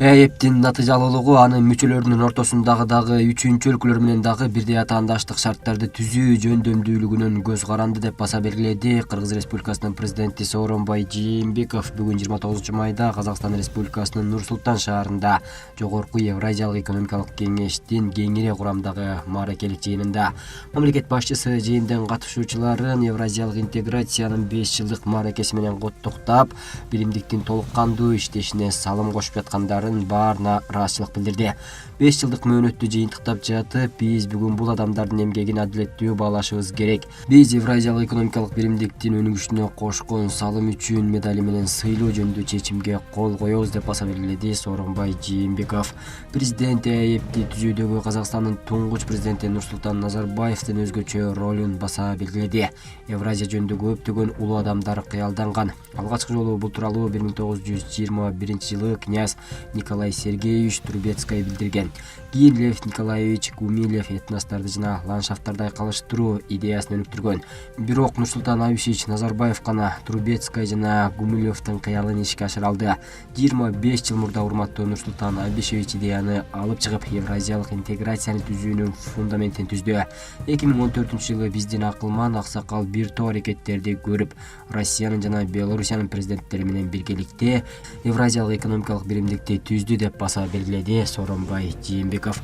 ЭЭПтин натыйжалуулугу анын мүчөлөрүнүн ортосундагы дагы үчүнчү өлкөлөр менен дагы бирдей атаандаштык шарттарды түзүү жөндөмдүүлүгүнөн көз каранды деп баса белгиледи Кыргыз Республикасынын президенти Сооронбай Жээнбеков бүгүн 29 майда Казакстан Республикасынын Нур-Султан шаарында Жогорку Евразиялык экономикалык кеңештин кеңири курамдагы мааракелик жыйынында. Мамлекет башчысы жыйындын катышуучуларын Евразиялык интеграциянын 5 жылдык мааракеси менен коттуктап, биримдиктин толук кандуу иштешине салым кошуп жаткандарын баарына ыраазычылык билдирди. 5 жылдык мөөнөттү жыйынтыктап жатып, биз бүгүн бул адамдардын эмгегин адилеттүү баалашыбыз керек. Биз Евразиялык экономикалык биримдиктин өнүгүшүнө кошкон салым үчүн медали менен сыйлоо жөнүндө чечимге кол коебуз деп баса белгиледи Сооронбай Жээнбеков. Президент ЭЭПти түзүүдөгү Казакстандын туңгуч президенти Нурсултан Назарбаевдин өзгөчө ролун баса белгиледи. Евразия жөнүндө көптөгөн улуу адамдар кыялданган. Алгачкы жолу бул тууралуу 1921-жылы князь Николай Сергеевич Трубецкий билдирген. Кийин Лев Николаевич Гумилев этносторду жана ландшафттарды айкалыштыруу идеясын өнүктүргөн. Бирок Нурсултан Абишевич Назарбаев гана Трубецкий жана Гумилевдин кыялын ишке ашыра алды. 25 жыл мурда урматтуу Нурсултан Абишевич идеяны алып чыгып, Евразиялык интеграцияны түзүүнүн фундаментин түздү. 2014-жылы биздин акылман аксакал бир топ аракеттерди көрүп, Россиянын жана Белоруссиянын президенттери менен биргеликте Евразиялык экономикалык биримдикти түздү деп баса белгиледи Сооронбай Жээнбеков.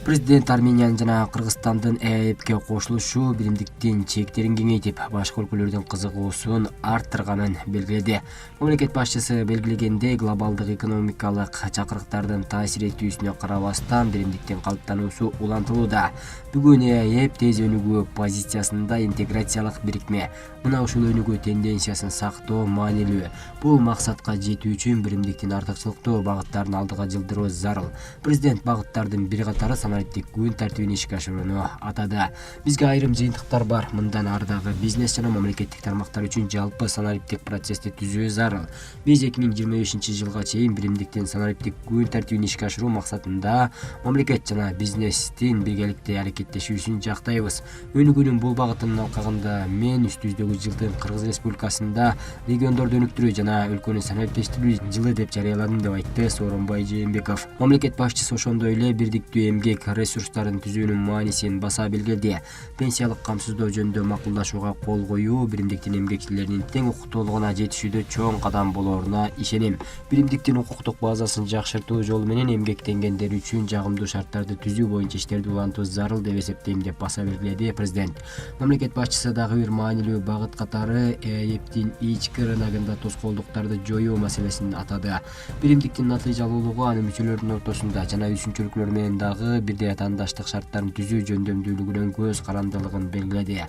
Президент Армениянын жана Кыргызстандын ЭЭПке кошулушу биримдиктин чектерин кеңейтип, башка өлкөлөрдүн кызыгуусун арттырганын белгиледи. Мамлекет башчысы белгилегендей, глобалдык экономикалык чакырыктардын таасир этүүсүнө карабастан биримдиктин калыптануусу улантылууда. Бүгүн ЭЭП тез өнүгүү позициясында интеграциялык бирикме. Мына ушул өнүгүү тенденциясын сактоо маанилүү. Бул максатка жетүү үчүн биримдиктин артыкчылыктуу багыттарын алдыга жылдыруу зарыл. Президент багыттардын бир катары санариптик күн тартибин ишке ашырууну атады. Бизге айрым жыйынтыктар бар. Мындан ары дагы бизнес жана мамлекеттик тармактар үчүн жалпы санариптик процессти түзүү зарыл. Биз 2025-жылга чейин биримдиктин санариптик күн тартибин ишке ашыруу максатында мамлекет жана бизнестин биргеликте аракеттешүүсүн жактайбыз. Өнүгүүнүн бул багытынын алкагында мен үстүбүздөгү жылдын Кыргыз Республикасында региондорду өнүктүрүү жана өлкөнү санариптештирүү жылы деп жарыяладым деп айтты Сооронбай Жээнбеков. Мамлекет башчысы ошондой эле бирдиктүү эмгек ресурстарын түзүүнүн маанисин баса белгиледи. Пенсиялык камсыздоо жөнүндө макулдашууга кол коюу биримдиктин эмгекчилеринин тең укуктуулугуна жетишүүдө чоң кадам болоруна ишенем. Биримдиктин укуктук базасын жакшыртуу жолу менен эмгектенгендер үчүн жагымдуу шарттарды түзүү боюнча иштерди улантуу зарыл деп эсептейм деп баса белгиледи президент. Мамлекет башчысы дагы бир маанилүү багыт катары ЭЭПтин ички рыногунда тоскоолдуктарды жоюу маселесин атады. Биримдиктин натыйжалуулугу анын мүчөлөрүнүн ортосунда жана үчүнчү өлкөлөр менен дагы бирдей атаандаштык шарттарын түзүү жөндөмдүүлүгүнөн көз карандылыгын белгиледи.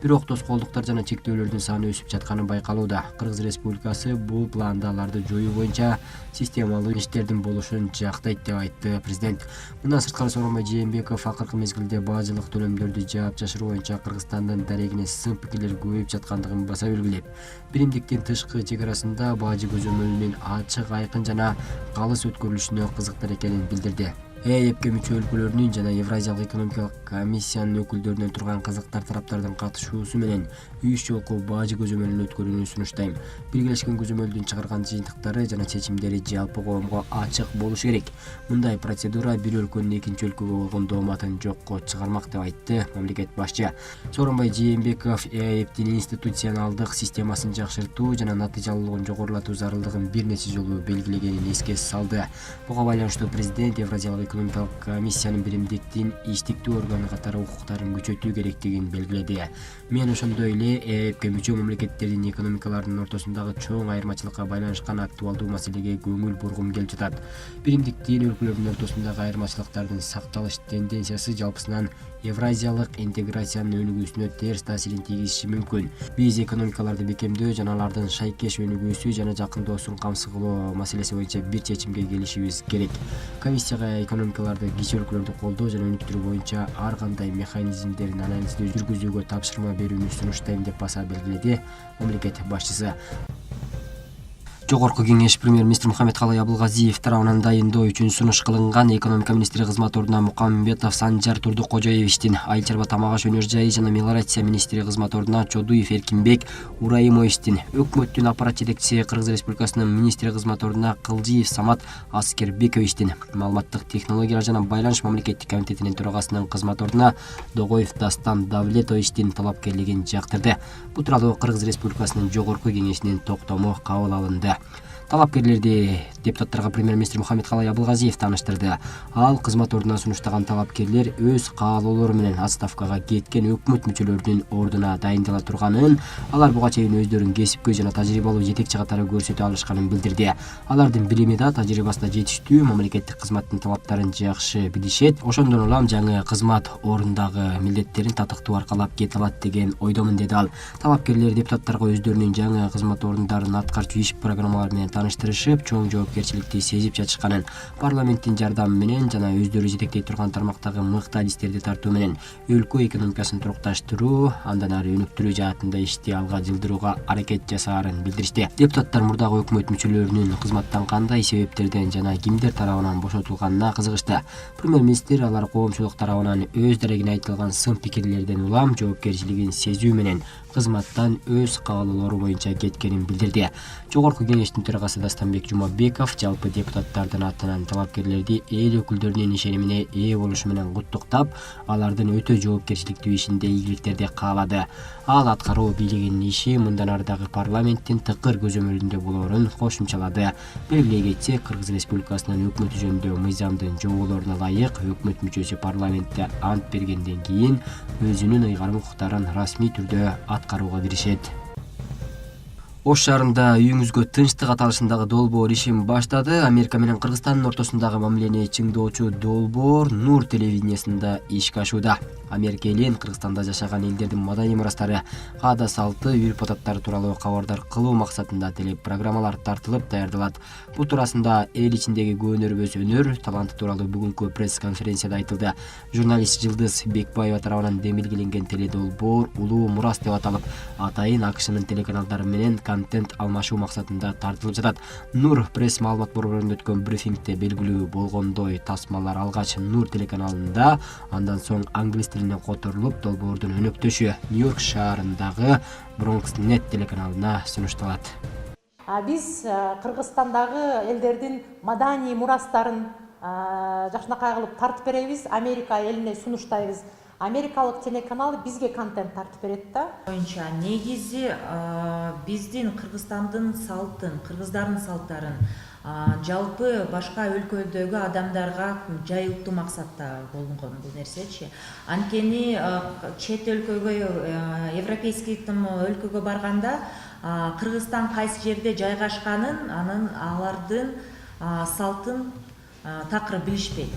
Бирок тоскоолдуктар жана чектөөлөрдүн саны өсүп жатканы байкалууда. Кыргыз Республикасы бул планда аларды жоюу боюнча системалуу иштердин болушун жактайт деп айтты президент. Мындан сырткары Сооронбай Жээнбеков акыркы мезгилде бажылык төлөмдөрдү жаап жашыруу боюнча Кыргызстандын дарегине сын пикирлер көбөйүп жаткандыгын баса белгилеп, биримдиктин тышкы чек арасында бажы көзөмөлүнүн ачык, айкын жана калыс өткөрүлүшүнө кызыктар экенин билдирди. ЭЭПке мүчө өлкөлөрүнүн жана Евразиялык экономикалык комиссиянын өкүлдөрүнөн турган кызыктар тараптардын катышуусу менен 3 жолку бажы көзөмөлүн өткөрүүнү сунуштайм. Биргелешкен көзөмөлдүн чыгарган жыйынтыктары жана чечимдери жалпы коомго ачык болушу керек. Мындай процедура бир өлкөнүн экинчи өлкөгө болгон дооматын жокко чыгармак деп айтты мамлекет башчы. Сооронбай Жээнбеков ЭЭПтин институционалдык системасын жакшыртуу жана натыйжалуулугун жогорулатуу зарылдыгын бир нече жолу белгилегенин эске салды. Буга байланыштуу президент Евразиялык экономикалык комиссиянын биримдиктин иштиктүү органы катары укуктарын күчөтүү керектигин белгиледи. Мен ошондой эле ЭЭПке мүчө мамлекеттердин экономикаларынын ортосундагы чоң айырмачылыкка байланышкан актуалдуу маселеге көңүл бургум келип жатат. Биримдиктин өлкөлөрдүн ортосундагы айырмачылыктардын сакталыш тенденциясы жалпысынан Евразиялык интеграциянын өнүгүүсүнө терс таасирин тийгизиши мүмкүн. Биз экономикаларды бекемдөө жана алардын шайкеш өнүгүүсү жана жакындоосун камсыз маселеси боюнча бир чечимге келишибиз керек. Комиссияга экономикаларды кичи өлкөлөрдү колдоо жана өнүктүрүү боюнча ар кандай механизмдерин анализдөө жүргүзүүгө тапшырма берүүнү сунуштайм деп баса белгиледи мамлекет башчысы. Жогорку кеңеш премьер-министр Мухаммедкалый Абылгазиев тарабынан дайындоо үчүн сунуш кылынган экономика министри кызмат ордуна Мукамбетов Санжар Турдуккожоевичтин, Айыл чарба тамак аш өнөр жайы жана мелиорация министри кызмат ордуна Чодуев Эркинбек Ураимовичтин, өкмөттүн аппарат жетекчиси Кыргыз Республикасынын министри кызмат ордуна Кылжиев Самат Аскербековичтин, маалыматтык технологиялар жана байланыш мамлекеттик комитетинин төрагасынын кызмат ордуна Догоев Дастан Давлетовичтин талапкерлигин жактырды. Бул тууралуу Кыргыз Республикасынын жогорку кеңешинин токтому кабыл алынды. Талапкерлерди депутаттарга премьер-министр Мухаммедкалый Абылгазиев тааныштырды. Ал кызмат ордуна сунуштаган талапкерлер өз каалоолору менен отставкага кеткен өкмөт мүчөлөрүнүн ордуна дайындала турганын, алар буга чейин өздөрүн кесипкөй жана тажрыйбалуу жетекчи катары көрсөтө алышканын билдирди. Алардын билими да, тажрыйбасы да жетиштүү, мамлекеттик кызматтын талаптарын жакшы билишет. Ошондон улам жаңы кызмат ордундагы милдеттерин татыктуу аркалап кете алат деген ойдомун, деди ал. Талапкерлер депутаттарга өздөрүнүн жаңы кызмат ордундарын аткарчу иш программалары менен таныштырышып, чоң жоопкерчиликти сезип жатышканын, парламенттин жардамы менен жана өздөрү жетектей турган тармактагы мыкты адистерди тартуу менен өлкө экономикасын турукташтыруу, андан ары өнүктүрүү жаатында ишти алга жылдырууга аракет жасаарын билдиришти. Депутаттар мурдагы өкмөт мүчөлөрүнүн кызматтан кандай себептерден жана кимдер тарабынан бошотулганына кызыгышты. Премьер-министр алар коомчулук тарабынан өз дарегине айтылган сын пикирлерден улам жоопкерчилигин сезүү менен кызматтан өз каалоолору боюнча кеткенин билдирди. Жогорку кеңештин төрагасы Дастанбек Жумабеков жалпы депутаттардын атынан талапкерлерди эл өкүлдөрүнүн ишенимине ээ болушу менен куттуктап, алардын өтө жоопкерчиликтүү ишинде ийгиликтерди каалады. Ал аткаруу бийлигинин иши мындан ары дагы парламенттин тыкыр көзөмөлүндө болоорун кошумчалады. Белгилей кетсек, Кыргыз Республикасынын өкмөтү жөнүндө мыйзамдын жоболоруна ылайык өкмөт мүчөсү парламентте ант бергенден кийин өзүнүн ыйгарым укуктарын расмий түрдө аткарууга киришет. Ош шаарында үйүңүзгө тынчтык аталышындагы долбоор ишин баштады. Америка менен Кыргызстандын ортосундагы мамилени чыңдоочу долбоор Нур телевидениясында ишке ашууда. Америка элин Кыргызстанда жашаган элдердин маданий мурастары, каада салты, үрп адаттары тууралуу кабардар кылуу максатында телепрограммалар тартылып даярдалат. Бул туурасында эл ичиндеги көөнөрбөс өнөр таланты тууралуу бүгүнкү пресс-конференцияда айтылды. Журналист Жылдыз Бекбаева тарабынан демилгеленген теледолбоор улуу мурас деп аталып, атайын АКШнын телеканалдары менен контент алмашуу максатында тартылып жатат. Нур пресс маалымат борборунда өткөн брифингде белгилүү болгондой, тасмалар алгач Нур телеканалында, андан соң англис тилине которулуп, долбоордун өнөктөшү Нью-Йорк шаарындагы Бронкс-Нет телеканалына сунушталат. Биз Кыргызстандагы элдердин маданий мурастарын жакшынакай кылып тартып беребиз, Америка элине сунуштайбыз. Америкалык телеканал бизге контент тартып берет да. Боюнча негизи биздин Кыргызстандын салтын, кыргыздардын салттарын жалпы башка өлкөдөгү адамдарга жайылтуу максатта болгон бул нерсечи. Анткени чет өлкөгө, европейский өлкөгө барганда Кыргызстан кайсы жерде жайгашканын, анын алардын салтын такыр билишпейт.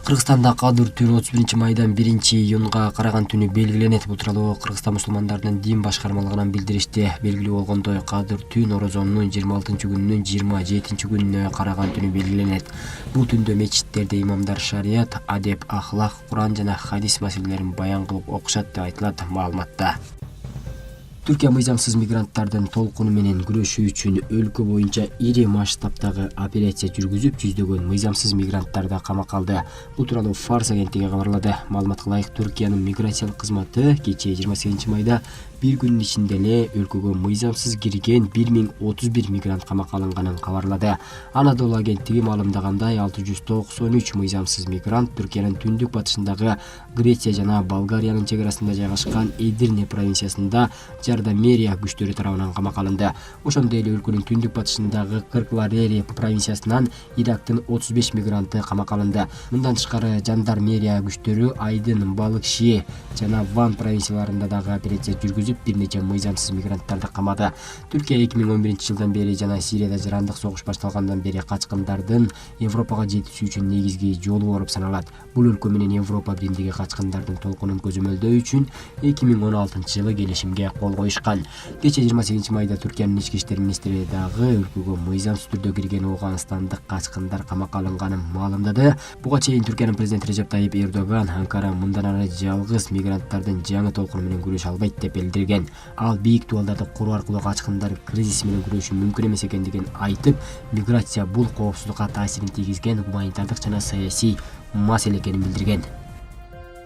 Кыргызстанда Кадыр түнү 31 майдан 1 июнга караган түнү белгиленет. Бул тууралуу Кыргызстан мусулмандарынын дин башкармалыгынан билдиришти. Белгилүү болгондой, Кадыр түн Орозонун 26 күнүнүн 27 күнүнө караган түнү белгиленет. Бул түндө мечиттерде имамдар шарият, адеп, ахлак, Куран жана хадис маселелерин баян кылып окушат деп айтылат маалыматта. Түркия мыйзамсыз мигранттардын толкуну менен күрөшүү үчүн өлкө боюнча ири масштабтагы операция жүргүзүп, жүздөгөн мыйзамсыз мигранттарды камакка алды. Бул тууралуу Фарс агенттиги кабарлады. Маалыматка ылайык, Түркиянын миграциялык кызматы кечээ 28 майда бир күнүн ичинде эле өлкөгө мыйзамсыз кирген 1031 мигрант камакка алынганын кабарлады. Анадолу агенттиги маалымдагандай, 693 мыйзамсыз мигрант Түркиянын түндүк батышындагы Греция жана Болгариянын чек арасында жайгашкан Эдирне провинциясында Жардамерия күчтөрү тарабынан камакка алынды. Ошондой эле өлкөнүн түндүк батышындагы Кыркларери провинциясынан Ирактын 35 мигранты камакка алынды. Мындан тышкары Жандармерия күчтөрү Айдын, Балыкши жана Ван провинцияларында дагы операция жүргүзүп, бир нече мыйзамсыз мигранттарды камады. Түркия 2011 жылдан бери жана Сирияда жарандык согуш башталгандан бери качкындардын Европага жетүүсү үчүн негизги жолу болуп саналат. Бул өлкө менен Европа биримдиги качкындардын толкунун көзөмөлдөө үчүн 2016 жылы келишимге кол коюшкан. Кечээ 28 майда Түркиянын ички иштер министри дагы өлкөгө мыйзамсыз түрдө кирген Ооганстандык качкындар камакка алынганын маалымдады. Буга чейин Түркиянын президенти Режеп Тайип Эрдоган Анкара мындан ары жалгыз мигранттардын жаңы толкуну менен күрөшө албайт деп билдирген. билдирген. Ал бийик дубалдарды куруу аркылуу качкындар кризис менен күрөшүү мүмкүн эмес экендигин айтып, миграция бул коопсуздукка таасирин тийгизген гуманитардык жана саясий маселе экенин билдирген.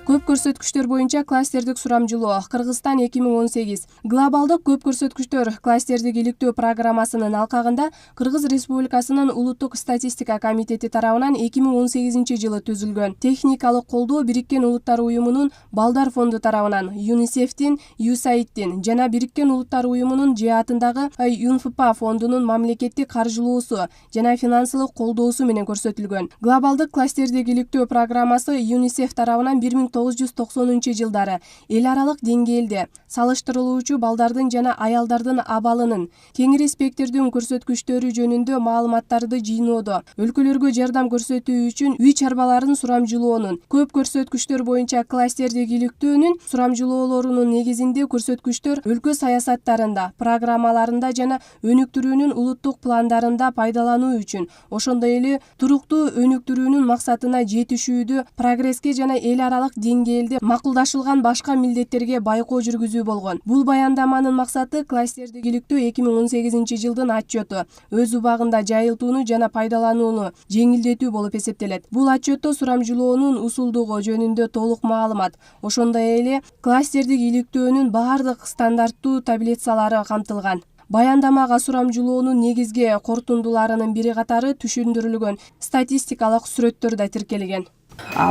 Көп көрсөткүчтөр боюнча кластердик сурамжылоо Кыргызстан 2018 глобалдык көп көрсөткүчтөр кластердик иликтөө программасынын алкагында Кыргыз Республикасынын улуттук статистика комитети тарабынан 2018 жылы түзүлгөн. Техникалык колдоо Бириккен Улуттар уюмунун Балдар фонду тарабынан, ЮНИСЕФтин, USAIDтин жана Бириккен Улуттар уюмунун жаатындагы ЮНФПА фондунун мамлекеттик каржылоосу жана финансылык колдоосу менен көрсөтүлгөн. Глобалдык кластердик иликтөө программасы ЮНИСЕФ тарабынан 1990 жылдары эл аралык деңгээлде салыштырылуучу балдардын жана аялдардын абалынын кеңири спектрдин көрсөткүчтөрү жөнүндө маалыматтарды жыйноодо, өлкөлөргө жардам көрсөтүү үчүн үй чарбаларын сурамжылоонун, көп көрсөткүчтөр боюнча кластердик иликтөөнүн сурамжылоолорунун негизинде көрсөткүчтөр өлкө саясаттарында, программаларында жана өнүктүрүүнүн улуттук пландарында пайдалануу үчүн, ошондой эле туруктуу өнүктүрүүнүн максатына жетишүүдө прогресске жана эл аралык деңгээлде макулдашылган башка милдеттерге байкоо жүргүзүү болгон. Бул баяндаманын максаты кластердик иликтөө 2018 жылдын отчету өз убагында жайылтууну жана пайдаланууну жеңилдетүү болуп эсептелет. Бул отчетто сурамжылоонун усулдугу жөнүндө толук маалымат, ошондой эле кластердик иликтөөнүн баардык стандарттуу таблицалары камтылган. Баяндамага сурамжылоонун негизги кортундуларынын бири катары түшүндүрүлгөн статистикалык сүрөттөр да тиркелген.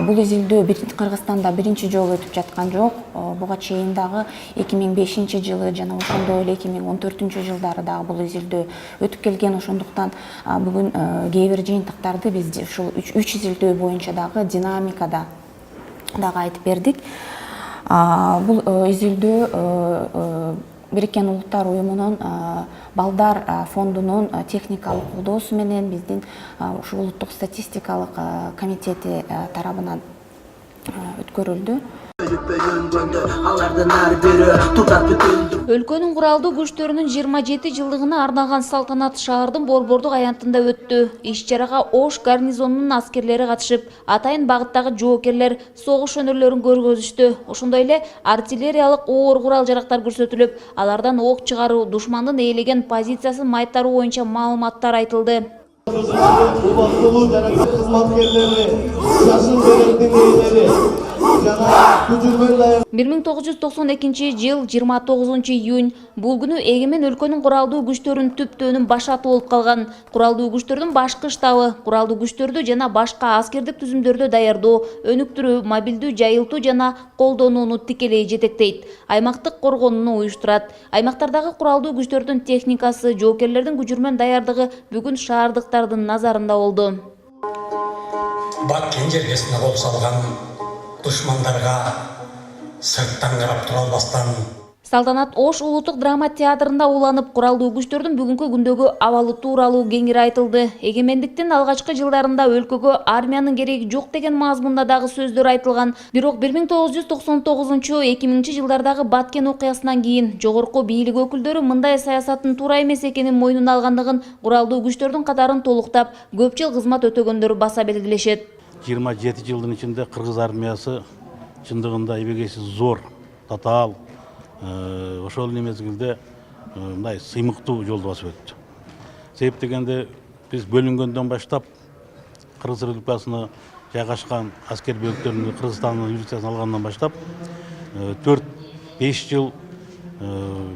Бул изилдөө Кыргызстанда биринчи жолу өтүп жаткан жок. Буга чейин дагы 2005 жылы жана ошондой эле 2014 жылдары дагы бул изилдөө өтүп келген. Ошондуктан бүгүн кээ бир жыйынтыктарды биз ушул 3 изилдөө боюнча дагы динамикада дагы айтып бердик. Бул изилдөө Бириккен Улуттар уюмунун Балдар фондунун техникалык колдоосу менен биздин ушул улуттук статистикалык комитети тарабынан өткөрүлдү. Өлкөнүн куралдуу күчтөрүнүн 27 жылдыгына арналган салтанат шаардын Борбордук аянтында өттү. Иш-чарага Ош гарнизонунун аскерлери катышып, атайын багыттагы жоокерлер согуш өнөрлөрүн көргөзүштү. Ошондой эле артиллериялык оор курал-жарактар көрсөтүлүп, алардан ок чыгаруу, душмандын ээлеген позициясын майыптаруу боюнча маалыматтар айтылды. Убактылуу жана кызматкерлери, жашыл беректин ээлери 1992 жыл 29 июнь бул күнү эгемен өлкөнүн куралдуу күчтөрүнүн түптөөнүн башаты болуп калган. Куралдуу күчтөрдүн башкы штабы, куралдуу күчтөрдү жана башка аскердик түзүмдөрдү даярдоо, өнүктүрүү, мобилдүү жайылтуу жана колдонууну тикелей жетектейт. Аймактык коргонууну уюштурат. Аймактардагы куралдуу күчтөрдүн техникасы, жоокерлердин күчүрмөн даярдыгы бүгүн шаардыктардын назарында болду. Баткен жергесине кол салган душмандарга сырттан карап тура албастан. Салтанат Ош улуттук драма театрында уланып, куралдуу күчтөрдүн бүгүнкү күндөгү абалы тууралуу кеңири айтылды. Эгемендиктин алгачкы жылдарында өлкөгө армиянын кереги жок деген мазмунда дагы сөздөр айтылган. Бирок 1999-2000 жылдардагы Баткен окуясынан кийин жогорку бийлик өкүлдөрү мындай саясаттын туура эмес экенин мойнуна алгандыгын, куралдуу күчтөрдүн катарын толуктап, көп жыл кызмат өтөгөндөрү баса белгилешет. 27 жылдын ичинде Кыргыз армиясы чындыгында эбегейсиз зор, татаал, ошол эле мезгилде мындай сыймыктуу жолду басып өттү. Себеп дегенде биз бөлүнгөндөн баштап Кыргыз Республикасына жайгашкан аскер бөлүктөрүн Кыргызстандын юрисдикциясына алгандан баштап 4-5 жыл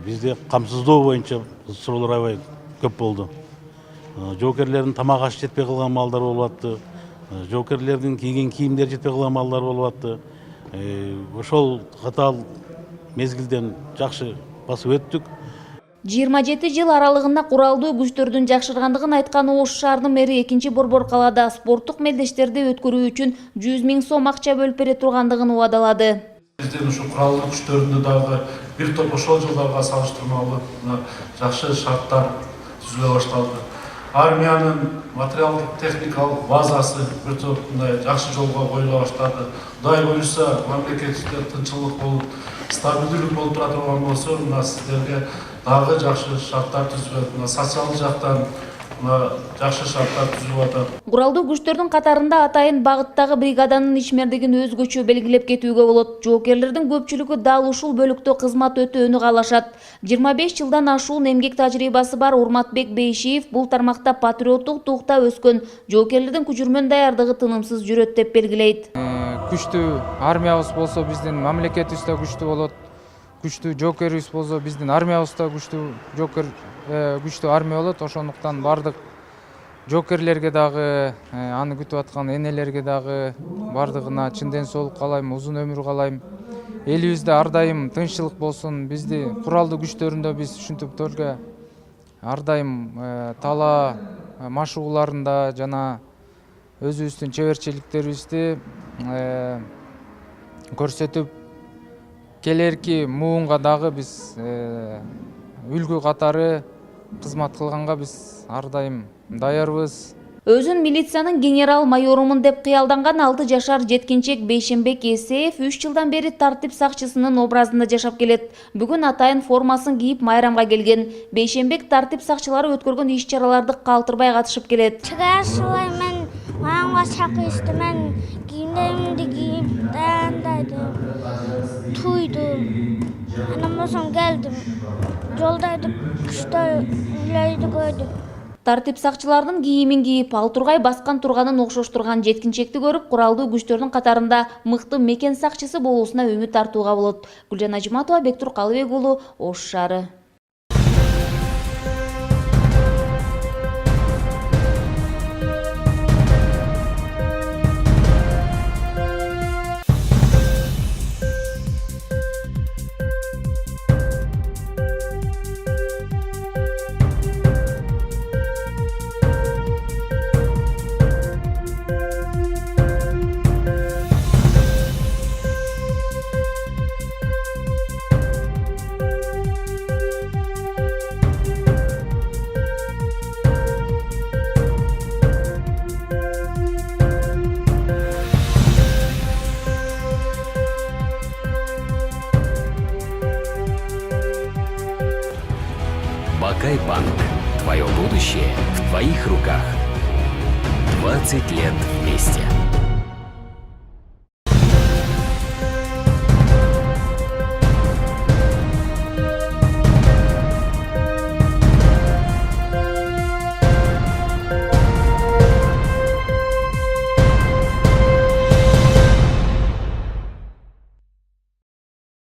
бизде камсыздоо боюнча суроолор аябай көп болду. Жоокерлердин тамак ашы жетпей калган маалдар болуп атты. Жоокерлердин кийген кийимдери жетпей калган маалдар болуп атты. Ошол катаал мезгилден жакшы басып өттүк. 27 жыл аралыгында куралдуу күчтөрдүн жакшыргандыгын айткан Ош шаарынын мэри 2-борбор калаада спорттук мелдештерди өткөрүү үчүн 100 000 сом акча бөлүп бере тургандыгын убадалады. Биздин ушу куралдуу күчтөрүндө дагы бир топ ошол жылдарга салыштырмалуу жакшы шарттар түзүлө башталды. Армиянын материалдык техникалык базасы бир топ жакшы жолго коюла баштады. Кудай буюрса, мамлекетибизде тынччылык болуп, стабилдүүлүк болуп тура турган болсо, мына сиздерге дагы жакшы шарттар түзүлөт. Социалдык жактан жакшы шарттар түзүлүп атат. Куралдуу күчтөрдүн катарында атайын багыттагы бригаданын ишмердигин өзгөчө белгилеп кетүүгө болот. Жоокерлердин көпчүлүгү дал ушул бөлүктө кызмат өтөөнү каалашат. 25 жылдан ашуун эмгек тажрыйбасы бар Урматбек Бейшиев бул тармакта патриоттук тухта өскөн. Жоокерлердин күчүрмөн даярдыгы тынымсыз жүрөт деп белгилейт. Күчтүү армиябыз болсо биздин мамлекетибиз да күчтүү болот. Күчтүү жоокерибиз болсо биздин армиябыз да күчтүү армия болот. Ошондуктан бардык жоокерлерге дагы, аны күтүп аткан энелерге дагы бардыгына чын ден соолук каалайм, узун өмүр каалайм. Элибизде ар дайым тынччылык болсун. Бизди куралдуу күчтөрүндө биз ушинтип төргө ар дайым талаа машыгууларында жана өзүбүздүн чеберчиликтерибизди көрсөтүп, келерки муунга дагы биз үлгү катары кызмат кылганга биз ар дайым даярбыз. Өзүн милициянын генерал-майорумун деп кыялданган 6 жашар жеткинчек Бейшембек Эсеев 3 жылдан бери тартип сакчысынын образында жашап келет. Бүгүн атайын формасын кийип майрамга келген. Бейшембек тартип сакчылары өткөргөн иш-чараларды калтырбай катышып келет. Чыгарышылай мен майрамга чакырышты, мен кийимдеримди кийип даяндайдым, туйдум. Анан болсом келдим, жолдойду күчтөр үйлөрдү көрдүм. Тартип сакчыларынын кийимин кийип, ал тургай баскан турганын окшоштурган жеткинчекти көрүп, куралдуу күчтөрдүн катарында мыкты мекен сакчысы болуусуна үмүт артууга болот. Гүлжан Ажыматова, Бектур Калыбек уулу, Ош шаары. Багайбанк. Твое будущее в твоих руках. 20 лет вместе.